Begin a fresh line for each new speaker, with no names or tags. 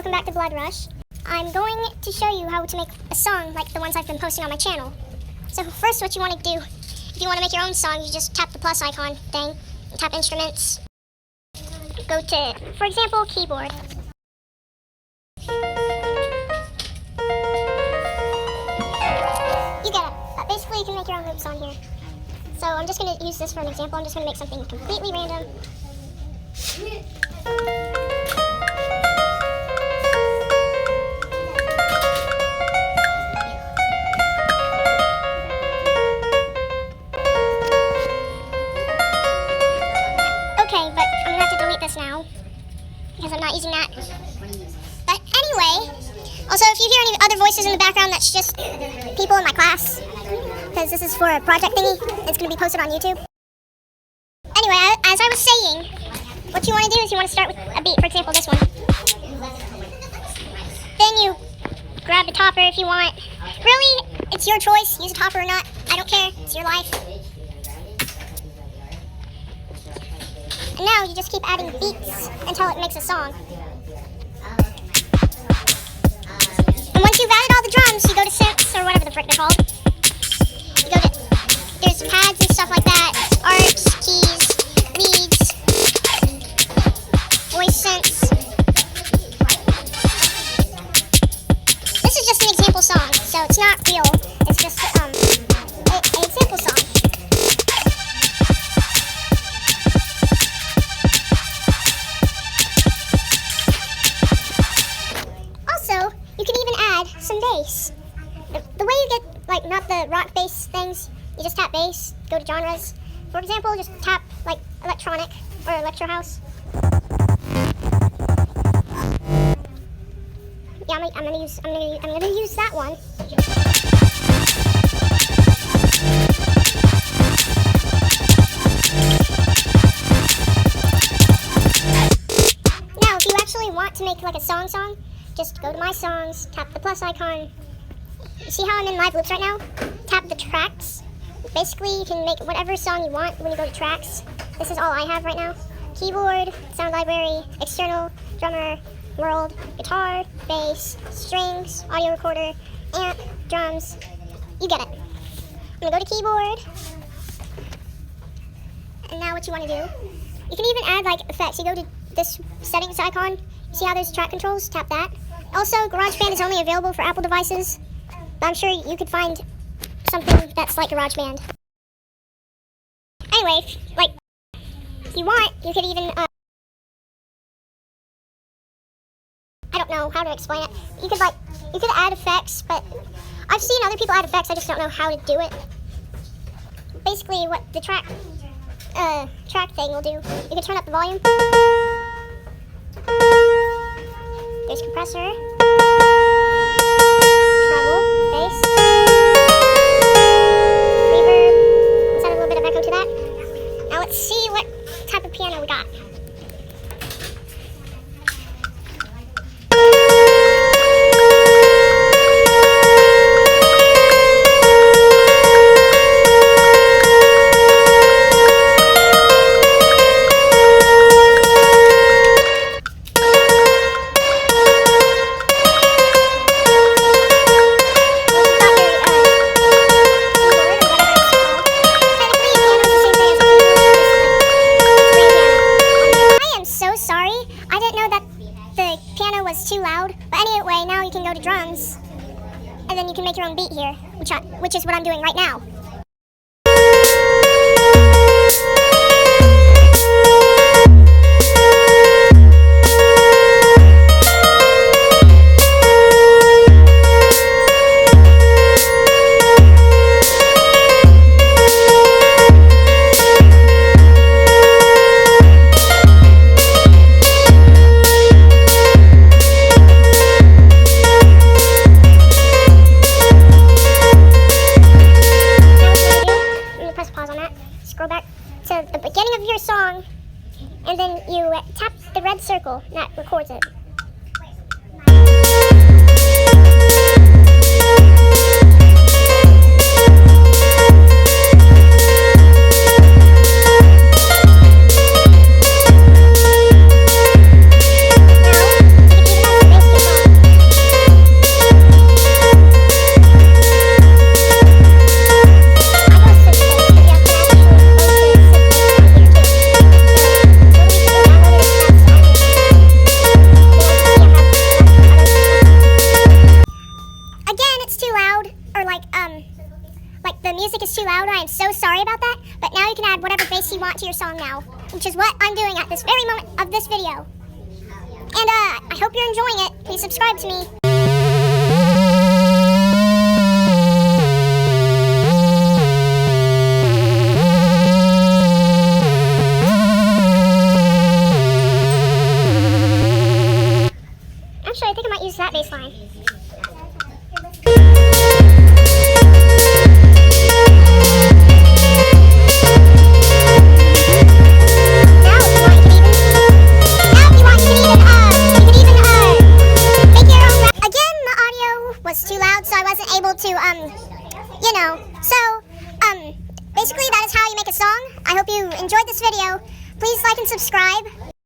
welcome back to Blood Rush. I'm going to show you how to make a song like the ones I've been posting on my channel. So first what you want to do, if you want to make your own song, you just tap the plus icon thing, tap instruments, go to, for example, keyboard. You get it. Basically you can make your own loops on here. So I'm just going to use this for an example. I'm just going to make something completely random. Okay, but I'm going to have to delete this now because I'm not using that. But anyway, also if you hear any other voices in the background, that's just people in my class because this is for a project thingy. It's going to be posted on YouTube. Anyway, as I was saying, what you want to do is you want to start with a beat, for example, this one. Then you grab the topper if you want. Really, it's your choice, use a topper or not. I don't care, it's your life. And now you just keep adding beats until it makes a song. And once you've added all the drums, you go to synths, or whatever the frick they're called. You go to, there's pads and stuff like that, arps, keys, leads, voice synths. This is just an example song, so it's not real. It's just an example song. Also, you can even add some bass. The way you get, like, not the rock bass things, you just tap bass, go to genres. For example, just tap, like, electronic or electro house. Yeah, I'm gonna use that one. Now, if you actually want to make like a song, just go to my songs, tap the plus icon. You see how I'm in live loops right now? Tap the tracks. Basically, you can make whatever song you want when you go to tracks. This is all I have right now. Keyboard, sound library, external, drummer, world, guitar, bass, strings, audio recorder, amp, drums. You get it. I'm gonna go to keyboard. And now what you want to do, you can even add like effects. You go to this settings icon. You see how there's track controls? Tap that. Also, GarageBand is only available for Apple devices, but I'm sure you could find something that's like GarageBand. Anyway, like, if you want, you could even, I don't know how to explain it. You could add effects, but I've seen other people add effects, I just don't know how to do it. Basically, what the track thing will do, you can turn up the volume. There's compressor, treble, bass, reverb. Let's add a little bit of echo to that. Now let's see what type of piano we got. Was too loud, but anyway, now you can go to drums and then you can make your own beat here, which is what I'm doing right now. add whatever bass you want to your song now, which is what I'm doing at this very moment of this video. And I hope you're enjoying it. Please subscribe to me. Actually, I think I might use that bass line. Was too loud, so I wasn't able to, basically that is how you make a song. I hope you enjoyed this video. Please like and subscribe.